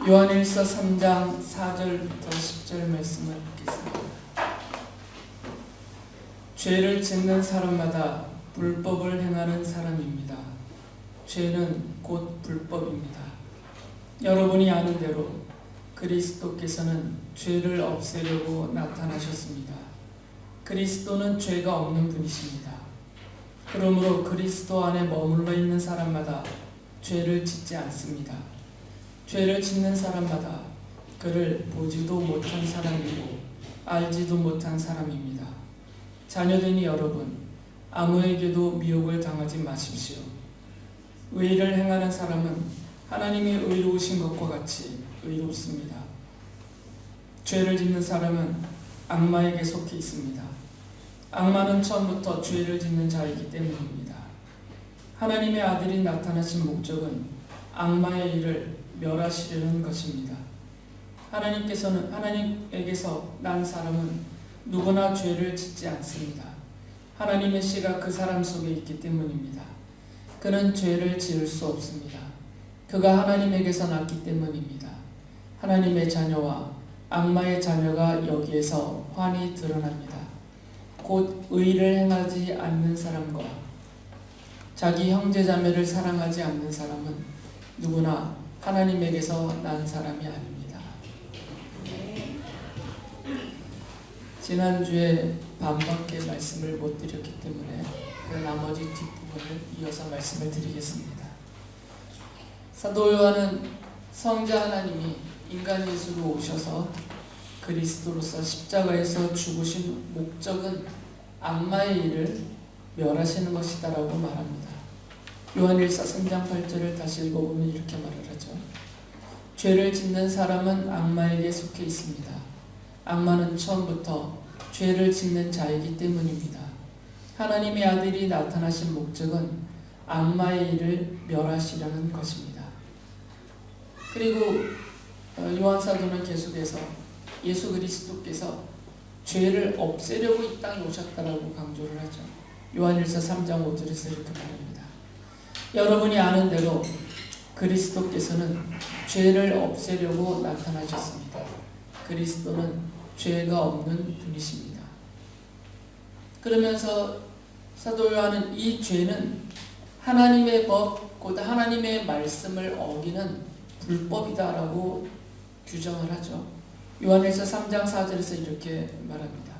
요한일서 3장 4절부터 10절 말씀을 읽겠습니다. 죄를 짓는 사람마다 불법을 행하는 사람입니다. 죄는 곧 불법입니다. 여러분이 아는 대로 그리스도께서는 죄를 없애려고 나타나셨습니다. 그리스도는 죄가 없는 분이십니다. 그러므로 그리스도 안에 머물러 있는 사람마다 죄를 짓지 않습니다. 죄를 짓는 사람마다 그를 보지도 못한 사람이고 알지도 못한 사람입니다. 자녀되니 여러분, 아무에게도 미혹을 당하지 마십시오. 의를 행하는 사람은 하나님이 의로우신 것과 같이 의롭습니다. 죄를 짓는 사람은 악마에게 속해 있습니다. 악마는 처음부터 죄를 짓는 자이기 때문입니다. 하나님의 아들이 나타나신 목적은 악마의 일을 멸하시려는 것입니다. 하나님에게서 난 사람은 누구나 죄를 짓지 않습니다. 하나님의 씨가 그 사람 속에 있기 때문입니다. 그는 죄를 지을 수 없습니다. 그가 하나님에게서 났기 때문입니다. 하나님의 자녀와 악마의 자녀가 여기에서 환히 드러납니다. 곧 의를 행하지 않는 사람과 자기 형제자매를 사랑하지 않는 사람은 누구나 하나님에게서 난 사람이 아닙니다. 지난주에 반밖에 말씀을 못 드렸기 때문에 그 나머지 뒷부분을 이어서 말씀을 드리겠습니다. 사도 요한은 성자 하나님이 인간 예수로 오셔서 그리스도로서 십자가에서 죽으신 목적은 악마의 일을 멸하시는 것이다라고 말합니다. 요한일서 3장 8절을 다시 읽어보면 이렇게 말을 하죠. 죄를 짓는 사람은 악마에게 속해 있습니다. 악마는 처음부터 죄를 짓는 자이기 때문입니다. 하나님의 아들이 나타나신 목적은 악마의 일을 멸하시려는 것입니다. 그리고 요한사도는 계속해서 예수 그리스도께서 죄를 없애려고 이 땅에 오셨다라고 강조를 하죠. 요한일서 3장 5절에서 이렇게 말합니다. 여러분이 아는 대로 그리스도께서는 죄를 없애려고 나타나셨습니다. 그리스도는 죄가 없는 분이십니다. 그러면서 사도 요한은 이 죄는 하나님의 법, 곧 하나님의 말씀을 어기는 불법이다라고 규정을 하죠. 요한일서 3장 4절에서 이렇게 말합니다.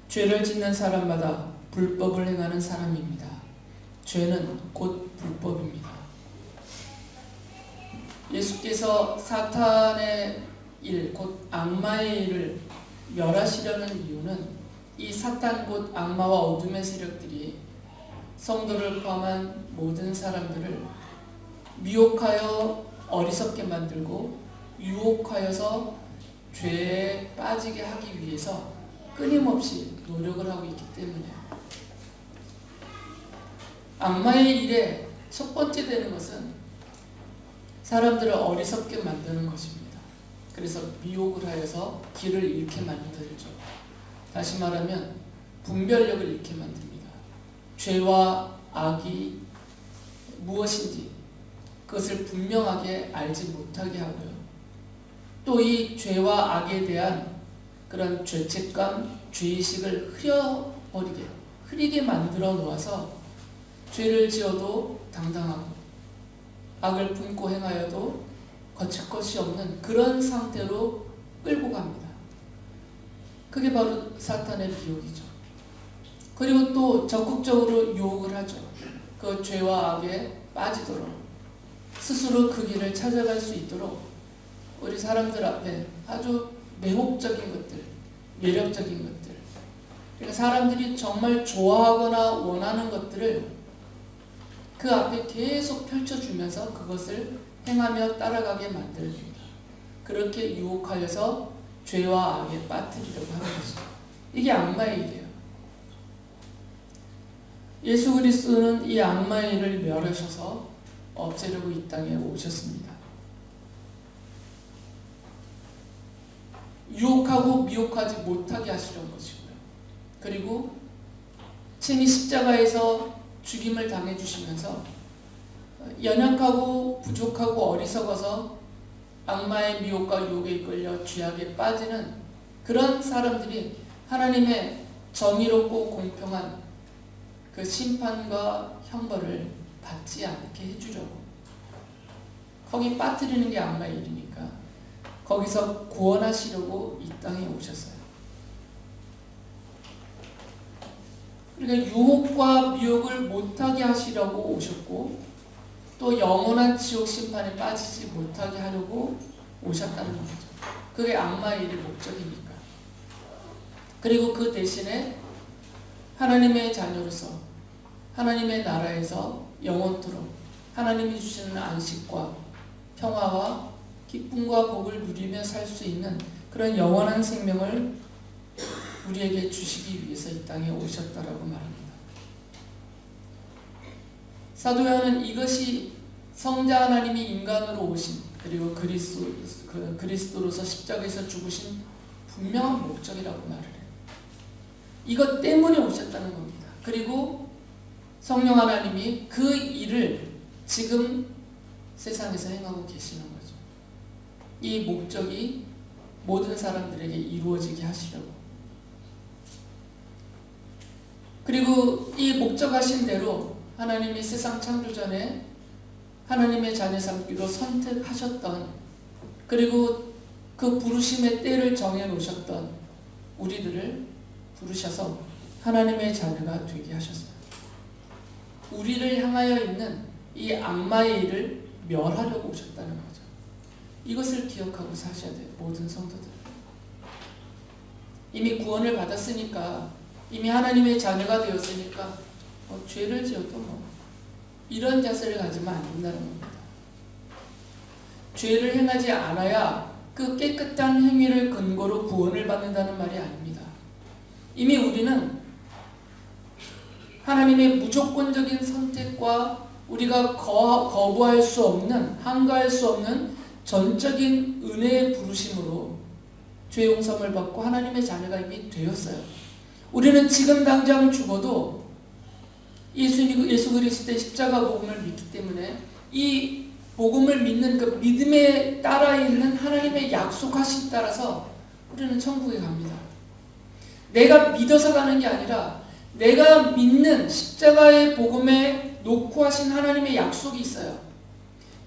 죄를 짓는 사람마다 불법을 행하는 사람입니다. 죄는 곧 불법입니다. 예수께서 사탄의 일, 곧 악마의 일을 멸하시려는 이유는 이 사탄 곧 악마와 어둠의 세력들이 성도를 포함한 모든 사람들을 미혹하여 어리석게 만들고 유혹하여서 죄에 빠지게 하기 위해서 끊임없이 노력을 하고 있기 때문이에요. 악마의 일의 첫 번째 되는 것은 사람들을 어리석게 만드는 것입니다. 그래서 미혹을 하여서 길을 잃게 만들죠. 다시 말하면 분별력을 잃게 만듭니다. 죄와 악이 무엇인지 그것을 분명하게 알지 못하게 하고요. 또 이 죄와 악에 대한 그런 죄책감, 죄의식을 흐리게 만들어 놓아서 죄를 지어도 당당하고 악을 품고 행하여도 거칠 것이 없는 그런 상태로 끌고 갑니다. 그게 바로 사탄의 미혹이죠. 그리고 또 적극적으로 유혹을 하죠. 그 죄와 악에 빠지도록 스스로 그 길을 찾아갈 수 있도록 우리 사람들 앞에 아주 매혹적인 것들, 매력적인 것들, 그러니까 사람들이 정말 좋아하거나 원하는 것들을 그 앞에 계속 펼쳐주면서 그것을 행하며 따라가게 만들어줍니다. 그렇게 유혹하여서 죄와 악에 빠뜨리려고 하는 것이죠. 이게 악마의 일이에요. 예수 그리스도는 이 악마의 일을 멸하셔서 없애려고 이 땅에 오셨습니다. 유혹하고 미혹하지 못하게 하시려는 것이고요. 그리고 친히 십자가에서 죽임을 당해주시면서 연약하고 부족하고 어리석어서 악마의 미혹과 유혹에 이끌려 죄악에 빠지는 그런 사람들이 하나님의 정의롭고 공평한 그 심판과 형벌을 받지 않게 해주려고, 거기 빠뜨리는 게 악마의 일이니까 거기서 구원하시려고 이 땅에 오셨어요. 그러니까 유혹과 미혹을 못하게 하시려고 오셨고, 또 영원한 지옥 심판에 빠지지 못하게 하려고 오셨다는 거죠. 그게 악마의 일의 목적이니까. 그리고 그 대신에 하나님의 자녀로서 하나님의 나라에서 영원토록 하나님이 주시는 안식과 평화와 기쁨과 복을 누리며 살 수 있는 그런 영원한 생명을 우리에게 주시기 위해서 이 땅에 오셨다라고 말합니다. 사도 요한은 이것이 성자 하나님이 인간으로 오신, 그리고 그리스도로서 십자가에서 죽으신 분명한 목적이라고 말을 해요. 이것 때문에 오셨다는 겁니다. 그리고 성령 하나님이 그 일을 지금 세상에서 행하고 계시는 거죠. 이 목적이 모든 사람들에게 이루어지게 하시려고. 그리고 이 목적하신 대로 하나님이 세상 창조 전에 하나님의 자녀 삼기로 선택하셨던, 그리고 그 부르심의 때를 정해 놓으셨던 우리들을 부르셔서 하나님의 자녀가 되게 하셨어요. 우리를 향하여 있는 이 악마의 일을 멸하려고 오셨다는 거죠. 이것을 기억하고 사셔야 돼요, 모든 성도들. 이미 구원을 받았으니까, 이미 하나님의 자녀가 되었으니까 죄를 지어도 이런 자세를 가지면 안 된다는 겁니다. 죄를 행하지 않아야 그 깨끗한 행위를 근거로 구원을 받는다는 말이 아닙니다. 이미 우리는 하나님의 무조건적인 선택과 우리가 거부할 수 없는, 항거할 수 없는 전적인 은혜의 부르심으로 죄 용서를 받고 하나님의 자녀가 이미 되었어요. 우리는 지금 당장 죽어도 예수 그리스도의 십자가 복음을 믿기 때문에 이 복음을 믿는 그 믿음에 따라 있는 하나님의 약속하심 따라서 우리는 천국에 갑니다. 내가 믿어서 가는 게 아니라 내가 믿는 십자가의 복음에 놓고 하신 하나님의 약속이 있어요.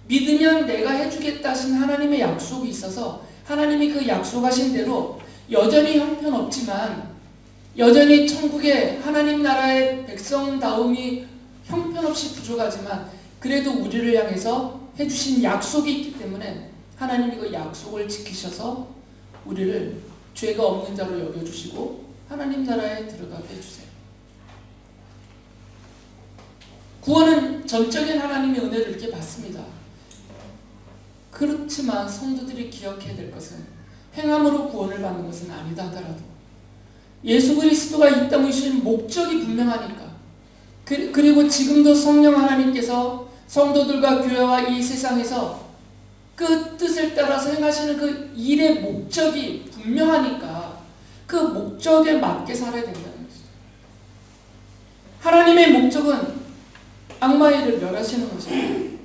믿으면 내가 해주겠다 하신 하나님의 약속이 있어서 하나님이 그 약속하신 대로 여전히 형편없지만, 여전히 천국의 하나님 나라의 백성다움이 형편없이 부족하지만 그래도 우리를 향해서 해주신 약속이 있기 때문에 하나님이 그 약속을 지키셔서 우리를 죄가 없는 자로 여겨주시고 하나님 나라에 들어가게 해주세요. 구원은 전적인 하나님의 은혜를 이렇게 받습니다. 그렇지만 성도들이 기억해야 될 것은 행함으로 구원을 받는 것은 아니다 하더라도 예수 그리스도가 이 땅에 오신 목적이 분명하니까, 그리고 지금도 성령 하나님께서 성도들과 교회와 이 세상에서 그 뜻을 따라서 행하시는 그 일의 목적이 분명하니까 그 목적에 맞게 살아야 된다는 것이죠. 하나님의 목적은 악마의 일을 멸하시는 것입니다.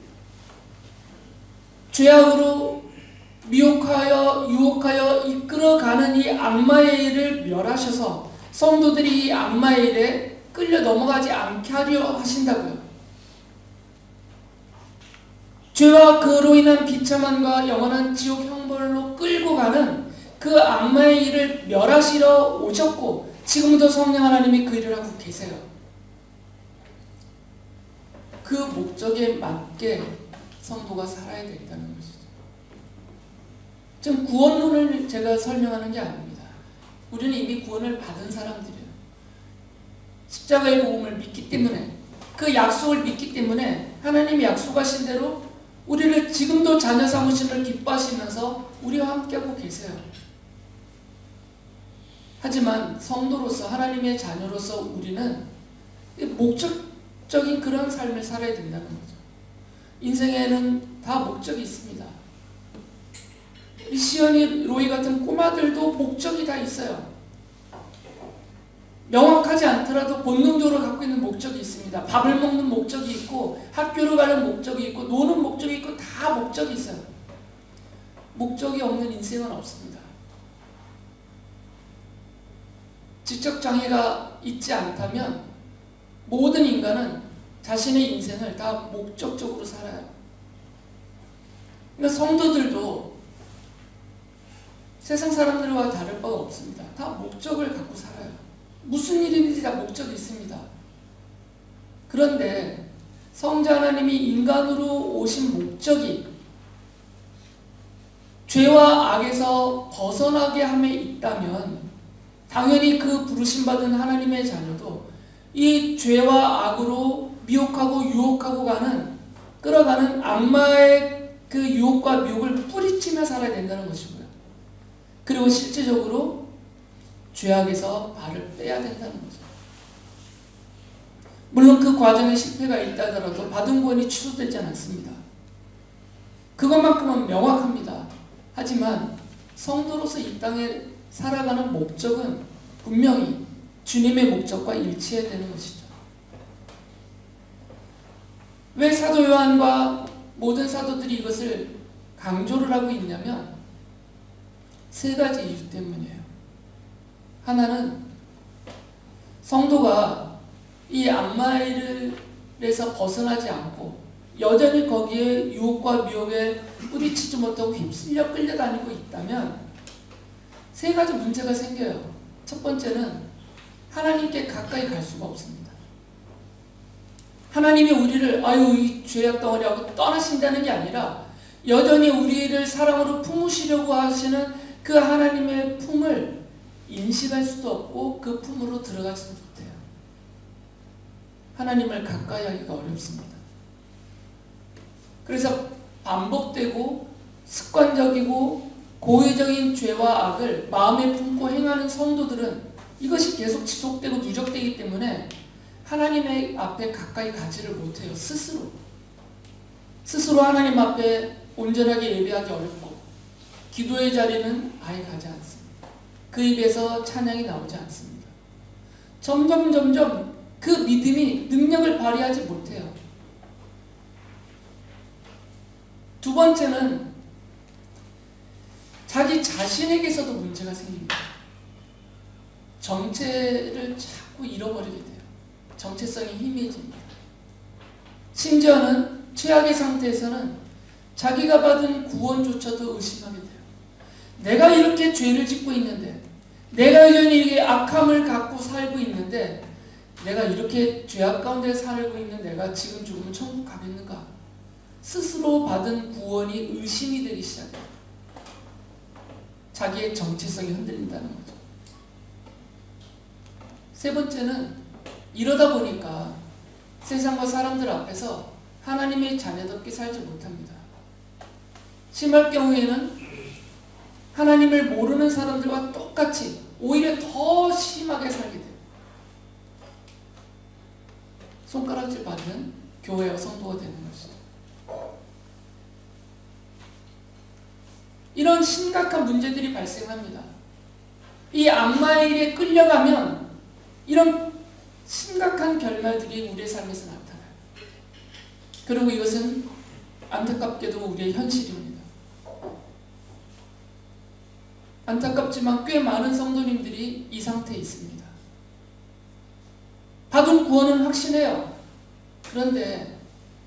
죄악으로 미혹하여 유혹하여 이끌어가는 이 악마의 일을 멸하셔서 성도들이 이 악마의 일에 끌려 넘어가지 않게 하려 하신다고요. 죄와 그로 인한 비참함과 영원한 지옥 형벌로 끌고 가는 그 악마의 일을 멸하시러 오셨고 지금도 성령 하나님이 그 일을 하고 계세요. 그 목적에 맞게 성도가 살아야 된다는 것이죠. 지금 구원론을 제가 설명하는 게 아닙니다. 우리는 이미 구원을 받은 사람들이에요. 십자가의 복음을 믿기 때문에, 그 약속을 믿기 때문에 하나님이 약속하신 대로 우리를 지금도 자녀 삼으심을 기뻐하시면서 우리와 함께하고 계세요. 하지만 성도로서, 하나님의 자녀로서 우리는 목적적인 그런 삶을 살아야 된다는 거죠. 인생에는 다 목적이 있습니다. 이 시연이, 로이 같은 꼬마들도 목적이 다 있어요. 명확하지 않더라도 본능적으로 갖고 있는 목적이 있습니다. 밥을 먹는 목적이 있고, 학교로 가는 목적이 있고, 노는 목적이 있고, 다 목적이 있어요. 목적이 없는 인생은 없습니다. 지적 장애가 있지 않다면 모든 인간은 자신의 인생을 다 목적적으로 살아요. 그러니까 성도들도 세상 사람들과 다를 바가 없습니다. 다 목적을 갖고 살아요. 무슨 일이든지 다 목적이 있습니다. 그런데 성자 하나님이 인간으로 오신 목적이 죄와 악에서 벗어나게 함에 있다면 당연히 그 부르심받은 하나님의 자녀도 이 죄와 악으로 미혹하고 유혹하고 끌어가는 악마의 그 유혹과 미혹을 뿌리치며 살아야 된다는 것이고요. 그리고 실제적으로 죄악에서 발을 빼야 된다는 거죠. 물론 그 과정에 실패가 있다더라도 받은 구원이 취소되지 않습니다. 그것만큼은 명확합니다. 하지만 성도로서 이 땅에 살아가는 목적은 분명히 주님의 목적과 일치해야 되는 것이죠. 왜 사도 요한과 모든 사도들이 이것을 강조를 하고 있냐면 세 가지 이유 때문이에요. 하나는 성도가 이 악마에서 벗어나지 않고 여전히 거기에 유혹과 미혹에 뿌리치지 못하고 휩쓸려 끌려다니고 있다면 세 가지 문제가 생겨요. 첫 번째는 하나님께 가까이 갈 수가 없습니다. 하나님이 우리를 이 죄악 덩어리하고 떠나신다는 게 아니라 여전히 우리를 사랑으로 품으시려고 하시는 그 하나님의 품을 인식할 수도 없고 그 품으로 들어가지도 못해요. 하나님을 가까이 하기가 어렵습니다. 그래서 반복되고 습관적이고 고의적인 죄와 악을 마음에 품고 행하는 성도들은 이것이 계속 지속되고 누적되기 때문에 하나님의 앞에 가까이 가지를 못해요. 스스로 하나님 앞에 온전하게 예배하기 어렵고 기도의 자리는 아예 가지 않습니다. 그 입에서 찬양이 나오지 않습니다. 점점 그 믿음이 능력을 발휘하지 못해요. 두 번째는 자기 자신에게서도 문제가 생깁니다. 정체를 자꾸 잃어버리게 돼요. 정체성이 희미해집니다. 심지어는 최악의 상태에서는 자기가 받은 구원조차도 의심하게 돼요. 내가 이렇게 죄를 짓고 있는데, 내가 여전히 이렇게 악함을 갖고 살고 있는데, 내가 이렇게 죄악 가운데 살고 있는 내가 지금 죽으면 천국 가겠는가? 스스로 받은 구원이 의심이 되기 시작해요. 자기의 정체성이 흔들린다는 거죠. 세 번째는 이러다 보니까 세상과 사람들 앞에서 하나님의 자녀답게 살지 못합니다. 심할 경우에는 하나님을 모르는 사람들과 똑같이 오히려 더 심하게 살게 돼요. 손가락질 받는 교회와 성도가 되는 것이죠. 이런 심각한 문제들이 발생합니다. 이 악마의 일에 끌려가면 이런 심각한 결말들이 우리의 삶에서 나타나요. 그리고 이것은 안타깝게도 우리의 현실입니다. 안타깝지만 꽤 많은 성도님들이 이 상태에 있습니다. 받은 구원은 확신해요. 그런데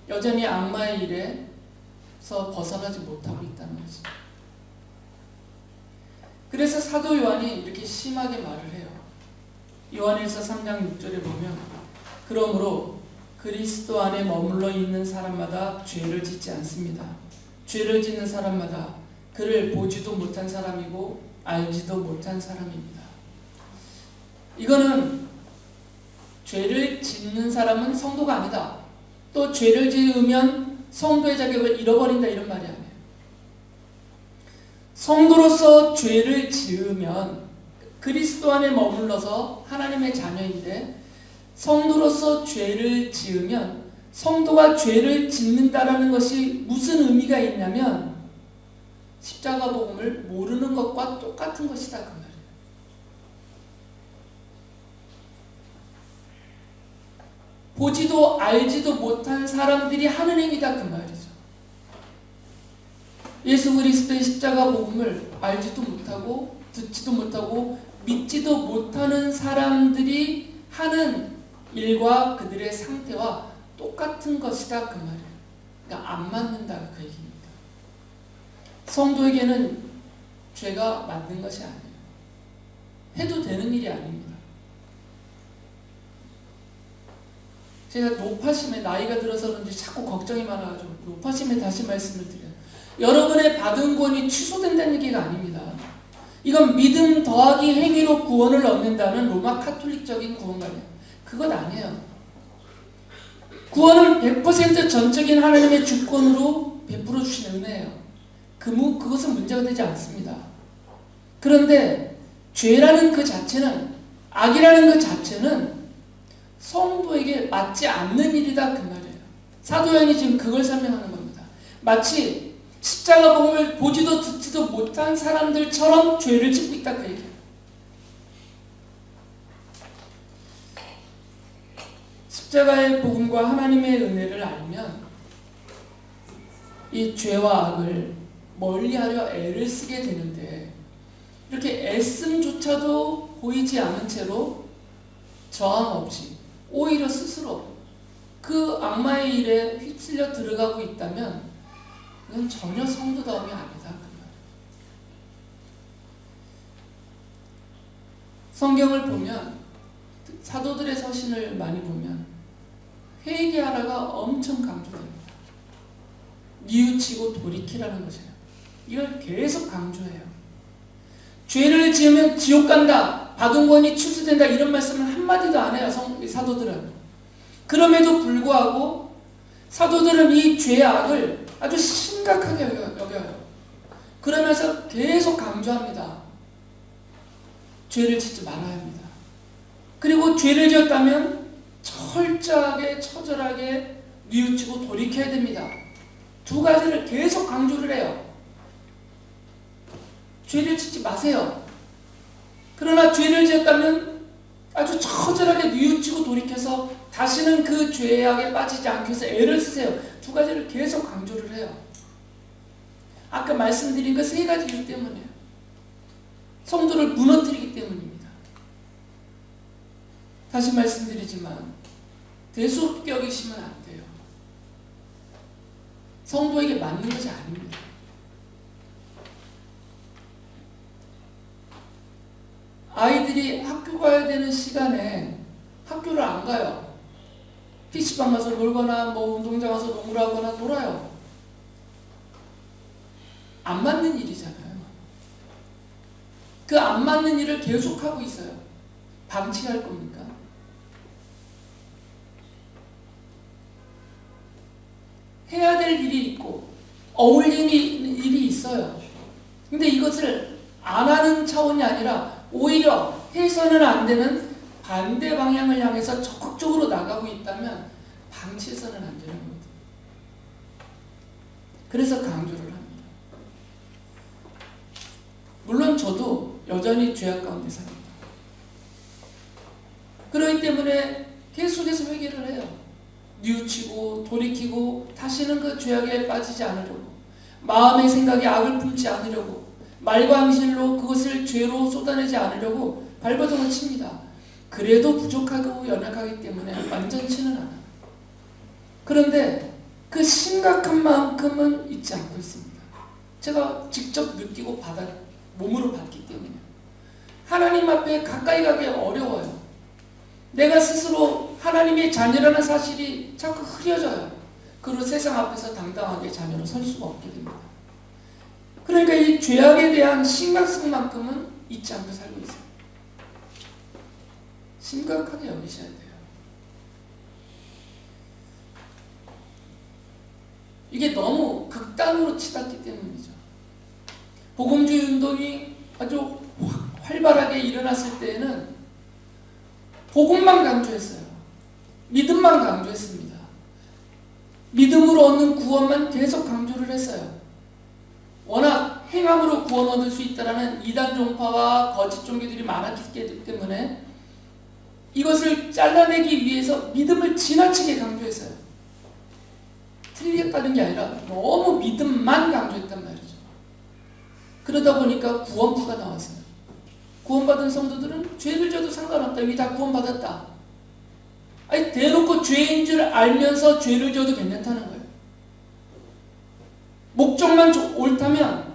여전히 악마의 일에서 벗어나지 못하고 있다는 것이죠. 그래서 사도 요한이 이렇게 심하게 말을 해요. 요한일서 3장 6절에 보면 그러므로 그리스도 안에 머물러 있는 사람마다 죄를 짓지 않습니다. 죄를 짓는 사람마다 그를 보지도 못한 사람이고 알지도 못한 사람입니다. 이거는 죄를 짓는 사람은 성도가 아니다. 또 죄를 지으면 성도의 자격을 잃어버린다 이런 말이 아니에요. 성도로서 죄를 지으면 그리스도 안에 머물러서 하나님의 자녀인데 성도로서 죄를 지으면 성도가 죄를 짓는다라는 것이 무슨 의미가 있냐면 십자가 복음을 모르는 것과 똑같은 것이다 그 말이에요. 보지도 알지도 못한 사람들이 하는 행위다 그 말이죠. 예수 그리스도의 십자가 복음을 알지도 못하고 듣지도 못하고 믿지도 못하는 사람들이 하는 일과 그들의 상태와 똑같은 것이다 그 말이에요. 그러니까 안 맞는다 그 얘기입니다. 성도에게는 죄가 맞는 것이 아니에요. 해도 되는 일이 아닙니다. 제가 노파심에 나이가 들어서 그런지 자꾸 걱정이 많아가지고 노파심에 다시 말씀을 드려요. 여러분의 받은 구원이 취소된다는 얘기가 아닙니다. 이건 믿음 더하기 행위로 구원을 얻는다는 로마 카톨릭적인 구원관이에요. 그것 아니에요. 구원은 100% 전적인 하나님의 주권으로 베풀어 주신 은혜예요. 그것은 문제가 되지 않습니다. 그런데 죄라는 그 자체는, 악이라는 그 자체는 성도에게 맞지 않는 일이다 그 말이에요. 사도 요한이 지금 그걸 설명하는 겁니다. 마치 십자가 복음을 보지도 듣지도 못한 사람들처럼 죄를 짓고 있다 그 얘기예요. 십자가의 복음과 하나님의 은혜를 알면 이 죄와 악을 멀리하려 애를 쓰게 되는데, 이렇게 애씀조차도 보이지 않은 채로 저항 없이 오히려 스스로 그 악마의 일에 휩쓸려 들어가고 있다면 이건 전혀 성도다움이 아니다. 성경을 보면, 사도들의 서신을 많이 보면 회개하라가 엄청 강조됩니다. 뉘우치고 돌이키라는 것이에요. 이걸 계속 강조해요. 죄를 지으면 지옥 간다, 받은 구원이 취소된다, 이런 말씀을 한마디도 안 해요. 사도들은. 그럼에도 불구하고 사도들은 이 죄의 악을 아주 심각하게 여겨요. 그러면서 계속 강조합니다. 죄를 짓지 말아야 합니다. 그리고 죄를 지었다면 철저하게 처절하게 뉘우치고 돌이켜야 됩니다. 두 가지를 계속 강조를 해요. 죄를 짓지 마세요. 그러나 죄를 지었다면 아주 처절하게 뉘우치고 돌이켜서 다시는 그 죄악에 빠지지 않기 위해서 애를 쓰세요. 두 가지를 계속 강조를 해요. 아까 말씀드린 그 세 가지 이유 때문이에요. 성도를 무너뜨리기 때문입니다. 다시 말씀드리지만 대수롭게 여기시면 안 돼요. 성도에게 맞는 것이 아닙니다. 아이들이 학교 가야 되는 시간에 학교를 안 가요. PC방 가서 놀거나 운동장 가서 농구를 하거나 놀아요. 안 맞는 일이잖아요. 그 안 맞는 일을 계속하고 있어요. 방치할 겁니까? 해야 될 일이 있고 어울리는 일이 있어요. 근데 이것을 안 하는 차원이 아니라 오히려 해서는 안 되는 반대 방향을 향해서 적극적으로 나가고 있다면 방치해서는 안 되는 겁니다. 그래서 강조를 합니다. 물론 저도 여전히 죄악 가운데 삽니다. 그렇기 때문에 계속해서 회개를 해요. 뉘우치고 돌이키고 다시는 그 죄악에 빠지지 않으려고, 마음의 생각에 악을 품지 않으려고, 말과 행실로 그것을 죄로 쏟아내지 않으려고 발버둥을 칩니다. 그래도 부족하고 연약하기 때문에 완전치는 않아요. 그런데 그 심각한 만큼은 잊지 않고 있습니다. 제가 직접 느끼고 몸으로 봤기 때문에 하나님 앞에 가까이 가기 어려워요. 내가 스스로 하나님의 자녀라는 사실이 자꾸 흐려져요. 그리고 세상 앞에서 당당하게 자녀로 설 수가 없게 됩니다. 그러니까 이 죄악에 대한 심각성만큼은 잊지 않고 살고 있어요. 심각하게 여기셔야 돼요. 이게 너무 극단으로 치닫기 때문이죠. 복음주의 운동이 아주 활발하게 일어났을 때에는 복음만 강조했어요. 믿음만 강조했습니다. 믿음으로 얻는 구원만 계속 강조를 했어요. 워낙 행함으로 구원 얻을 수 있다는 이단 종파와 거짓 종교들이 많았기 때문에 이것을 잘라내기 위해서 믿음을 지나치게 강조했어요. 틀렸다는 게 아니라 너무 믿음만 강조했단 말이죠. 그러다 보니까 구원부가 나왔어요. 구원받은 성도들은 죄를 져도 상관없다. 이미 다 구원받았다. 아니, 대놓고 죄인 줄 알면서 죄를 져도 괜찮다는 거예요. 목적만 옳다면,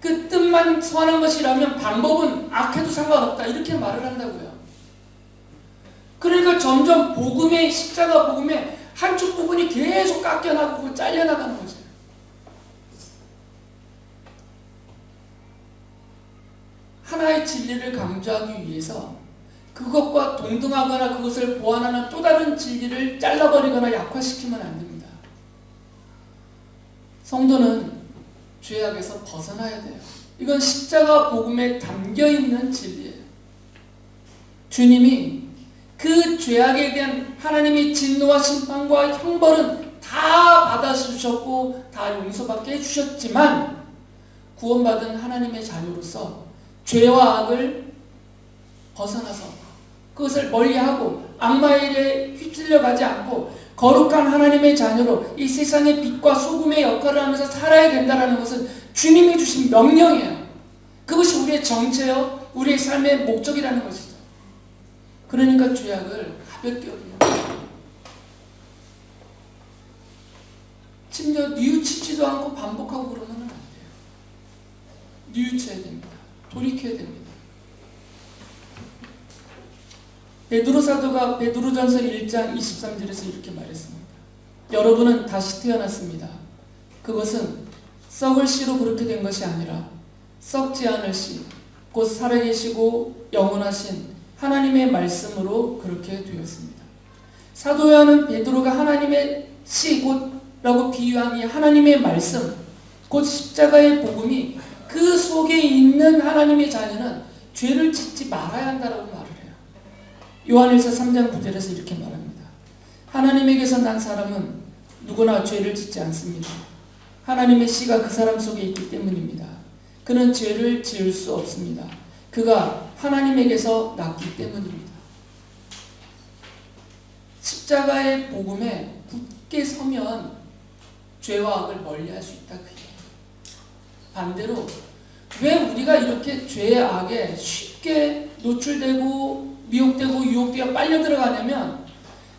그 뜻만 선한 것이라면 방법은 악해도 상관없다. 이렇게 말을 한다고요. 그러니까 점점 복음의, 십자가 복음의 한쪽 부분이 계속 깎여나가고 잘려나가는 거죠. 하나의 진리를 강조하기 위해서 그것과 동등하거나 그것을 보완하는 또 다른 진리를 잘라버리거나 약화시키면 안 됩니다. 성도는 죄악에서 벗어나야 돼요. 이건 십자가 복음에 담겨있는 진리예요. 주님이 그 죄악에 대한 하나님의 진노와 심판과 형벌은 다 받아주셨고 다 용서받게 해주셨지만, 구원받은 하나님의 자녀로서 죄와 악을 벗어나서 그것을 멀리하고 악마의 일에 휩쓸려 가지 않고 거룩한 하나님의 자녀로 이 세상의 빛과 소금의 역할을 하면서 살아야 된다는 것은 주님이 주신 명령이에요. 그것이 우리의 정체요, 우리의 삶의 목적이라는 것이죠. 그러니까 죄악을 가볍게 여기는 거예요. 심지어 뉘우치지도 않고 반복하고 그러면 안 돼요. 뉘우쳐야 됩니다. 돌이켜야 됩니다. 베드로 사도가 베드로전서 1장 23절에서 이렇게 말했습니다. 여러분은 다시 태어났습니다. 그것은 썩을 씨로 그렇게 된 것이 아니라 썩지 않을 씨, 곧 살아계시고 영원하신 하나님의 말씀으로 그렇게 되었습니다. 사도 요한은 베드로가 하나님의 씨, 곧라고 비유한 이 하나님의 말씀, 곧 십자가의 복음이 그 속에 있는 하나님의 자녀는 죄를 짓지 말아야 한다라고 말을 해요. 요한일서 3장 9절에서 이렇게 말합니다. 하나님에게서 난 사람은 누구나 죄를 짓지 않습니다. 하나님의 씨가 그 사람 속에 있기 때문입니다. 그는 죄를 지을 수 없습니다. 그가 하나님에게서 났기 때문입니다. 십자가의 복음에 굳게 서면 죄와 악을 멀리할 수 있다. 반대로 왜 우리가 이렇게 죄의 악에 쉽게 노출되고 미혹되고 유혹되어 빨려 들어가냐면,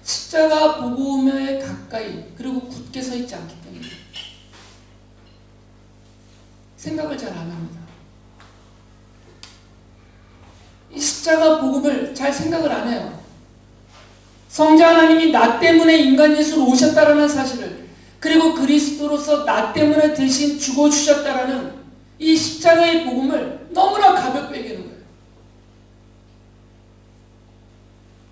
십자가 복음에 가까이 그리고 굳게 서 있지 않기 때문에 생각을 잘 안 합니다. 이 십자가 복음을 잘 생각을 안 해요. 성자 하나님이 나 때문에 인간 예수로 오셨다라는 사실을, 그리고 그리스도로서 나 때문에 대신 죽어주셨다라는 이 십자가의 복음을 너무나 가볍게 여기는 거예요.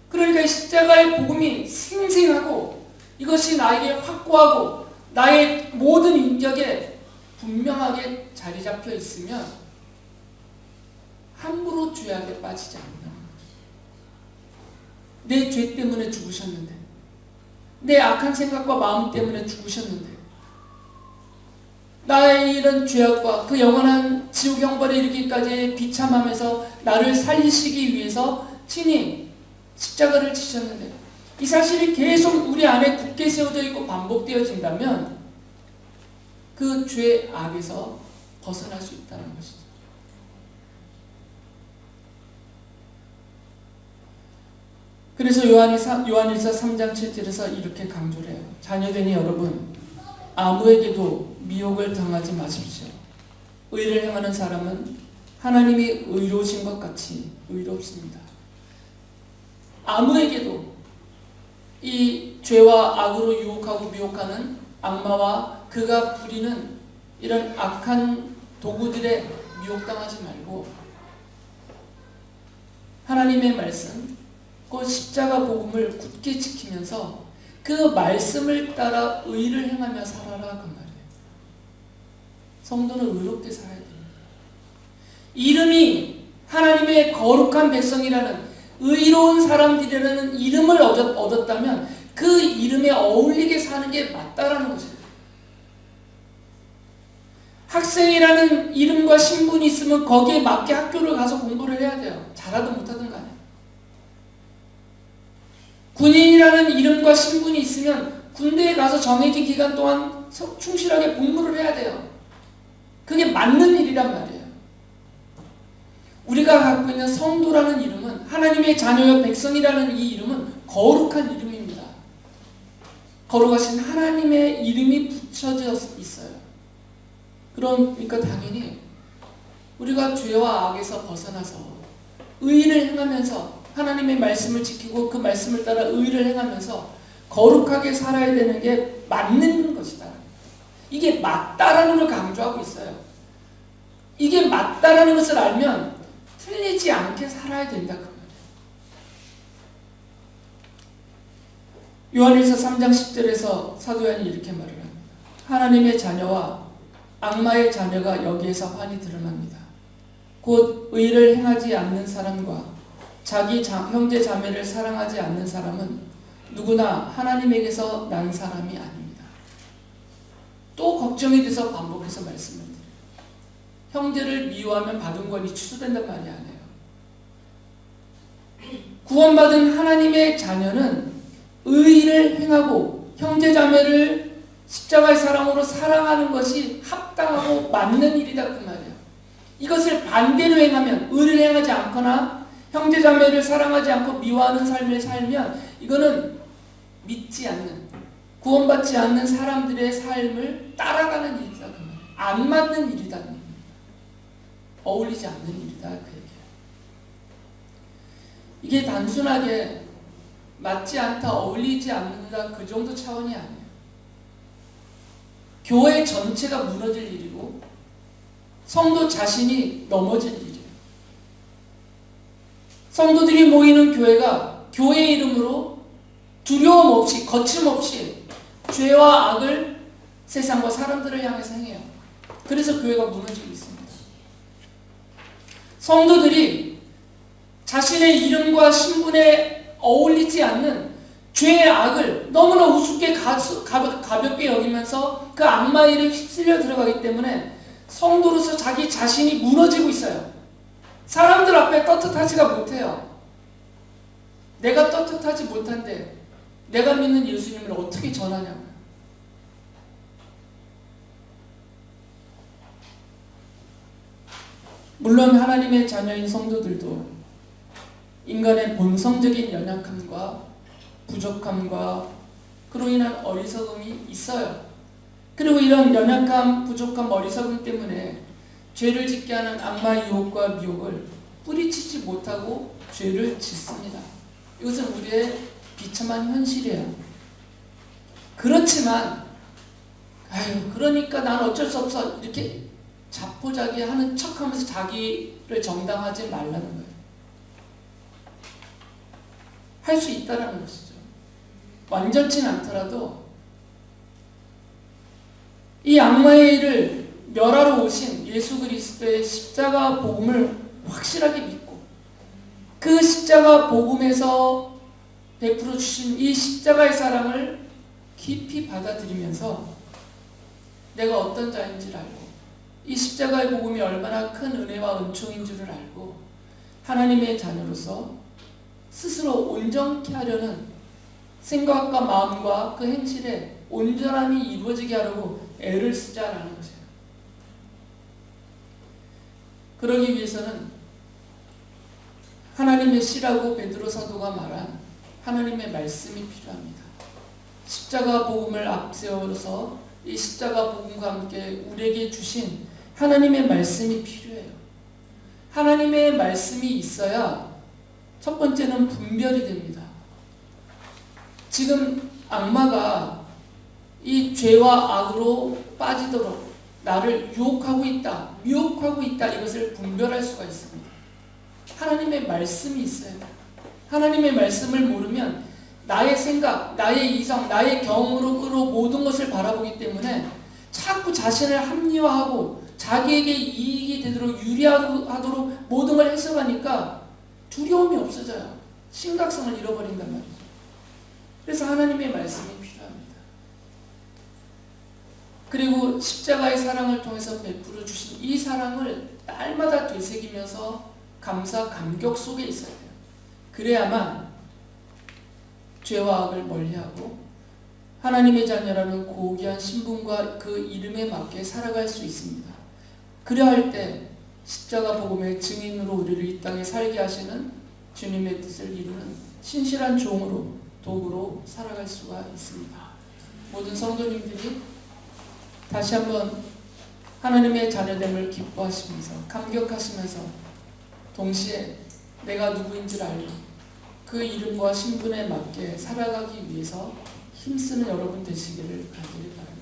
그러니까 이 십자가의 복음이 생생하고 이것이 나에게 확고하고 나의 모든 인격에 분명하게 자리 잡혀 있으면 함부로 죄악에 빠지지 않는다. 내 죄 때문에 죽으셨는데, 내 악한 생각과 마음 때문에 죽으셨는데, 나의 이런 죄악과 그 영원한 지옥 형벌에 이르기까지 비참하면서 나를 살리시기 위해서 친히 십자가를 지셨는데, 이 사실이 계속 우리 안에 굳게 세워져 있고 반복되어진다면 그 죄악에서 벗어날 수 있다는 것이죠. 그래서 요한일서 3장 7절에서 이렇게 강조를 해요. 자녀되니 여러분, 아무에게도 미혹을 당하지 마십시오. 의를 행하는 사람은 하나님이 의로우신 것 같이 의롭습니다. 아무에게도 이 죄와 악으로 유혹하고 미혹하는 악마와 그가 부리는 이런 악한 도구들에 미혹당하지 말고 하나님의 말씀, 그 십자가 복음을 굳게 지키면서 그 말씀을 따라 의를 행하며 살아라, 그 말이에요. 성도는 의롭게 살아야 됩니다. 이름이 하나님의 거룩한 백성이라는, 의로운 사람들이라는 이름을 얻었다면 그 이름에 어울리게 사는 게 맞다라는 거죠. 학생이라는 이름과 신분이 있으면 거기에 맞게 학교를 가서 공부를 해야 돼요. 잘하든 못하든 간에. 군인이라는 이름과 신분이 있으면 군대에 가서 정해진 기간 동안 충실하게 복무를 해야 돼요. 그게 맞는 일이란 말이에요. 우리가 갖고 있는 성도라는 이름은, 하나님의 자녀와 백성이라는 이 이름은 거룩한 이름입니다. 거룩하신 하나님의 이름이 붙여져 있어요. 그러니까 당연히 우리가 죄와 악에서 벗어나서 의를 행하면서 하나님의 말씀을 지키고 그 말씀을 따라 의를 행하면서 거룩하게 살아야 되는 게 맞는 것이다. 이게 맞다라는 걸 강조하고 있어요. 이게 맞다라는 것을 알면 틀리지 않게 살아야 된다. 그 말이에요. 요한일서 3장 10절에서 사도 요한이 이렇게 말을 합니다. 하나님의 자녀와 악마의 자녀가 여기에서 환히 드러납니다. 곧 의를 행하지 않는 사람과 자기 형제 자매를 사랑하지 않는 사람은 누구나 하나님에게서 난 사람이 아닙니다. 또 걱정이 돼서 반복해서 말씀을 드려요. 형제를 미워하면 받은 권이 취소된단 말이 아니에요. 구원받은 하나님의 자녀는 의를 행하고 형제 자매를 십자가의 사랑으로 사랑하는 것이 합당하고 맞는 일이다 그 말이에요. 이것을 반대로 행하면, 의를 행하지 않거나 형제 자매를 사랑하지 않고 미워하는 삶을 살면 이거는 믿지 않는, 구원받지 않는 사람들의 삶을 따라가는 일이다 그 말이에요. 안 맞는 일이다. 어울리지 않는 일이다 그 얘기예요. 이게 단순하게 맞지 않다, 어울리지 않는다 그 정도 차원이 아니에요. 교회 전체가 무너질 일이고 성도 자신이 넘어질 일이에요. 성도들이 모이는 교회가 교회의 이름으로 두려움 없이, 거침없이 죄와 악을 세상과 사람들을 향해서 행해요. 그래서 교회가 무너지고 있습니다. 성도들이 자신의 이름과 신분에 어울리지 않는 죄의 악을 너무나 우습게 가볍게 여기면서 그 악마의 일에 휩쓸려 들어가기 때문에 성도로서 자기 자신이 무너지고 있어요. 사람들 앞에 떳떳하지가 못해요. 내가 떳떳하지 못한데 내가 믿는 예수님을 어떻게 전하냐고요. 물론 하나님의 자녀인 성도들도 인간의 본성적인 연약함과 부족함과 그로 인한 어리석음이 있어요. 그리고 이런 연약함, 부족함, 어리석음 때문에 죄를 짓게 하는 악마의 유혹과 미혹을 뿌리치지 못하고 죄를 짓습니다. 이것은 우리의 비참한 현실이에요. 그렇지만 그러니까 난 어쩔 수 없어 이렇게 자포자기하는 척하면서 자기를 정당하지 말라는 거예요. 할 수 있다라는 것이죠. 완전치는 않더라도 이 악마의 일을 멸하러 오신 예수 그리스도의 십자가 복음을 확실하게 믿고 그 십자가 복음에서 베풀어 주신 이 십자가의 사랑을 깊이 받아들이면서 내가 어떤 자인지를 알고 이 십자가의 복음이 얼마나 큰 은혜와 은총인 줄을 알고 하나님의 자녀로서 스스로 온전케 하려는 생각과 마음과 그 행실에 온전함이 이루어지게 하려고 애를 쓰자라는 것이에요. 그러기 위해서는 하나님의 씨라고 베드로 사도가 말한 하나님의 말씀이 필요합니다. 십자가 복음을 앞세워서 이 십자가 복음과 함께 우리에게 주신 하나님의 말씀이 필요해요. 하나님의 말씀이 있어야 첫 번째는 분별이 됩니다. 지금 악마가 이 죄와 악으로 빠지도록 나를 유혹하고 있다, 미혹하고 있다, 이것을 분별할 수가 있습니다. 하나님의 말씀이 있어요. 하나님의 말씀을 모르면 나의 생각, 나의 이성, 나의 경험으로 모든 것을 바라보기 때문에 자꾸 자신을 합리화하고 자기에게 이익이 되도록 유리하도록 모든 걸 해석하니까 두려움이 없어져요. 심각성을 잃어버린단 말이죠. 그래서 하나님의 말씀이 필요합니다. 그리고 십자가의 사랑을 통해서 베풀어 주신 이 사랑을 날마다 되새기면서 감사, 감격 속에 있어야 돼요. 그래야만 죄와 악을 멀리하고 하나님의 자녀라는 고귀한 신분과 그 이름에 맞게 살아갈 수 있습니다. 그리할 때 십자가 복음의 증인으로 우리를 이 땅에 살게 하시는 주님의 뜻을 이루는 신실한 종으로 도구로 살아갈 수가 있습니다. 모든 성도님들이 다시 한번 하나님의 자녀됨을 기뻐하시면서 감격하시면서 동시에 내가 누구인지를 알고 그 이름과 신분에 맞게 살아가기 위해서 힘쓰는 여러분 되시기를 간절히 바랍니다.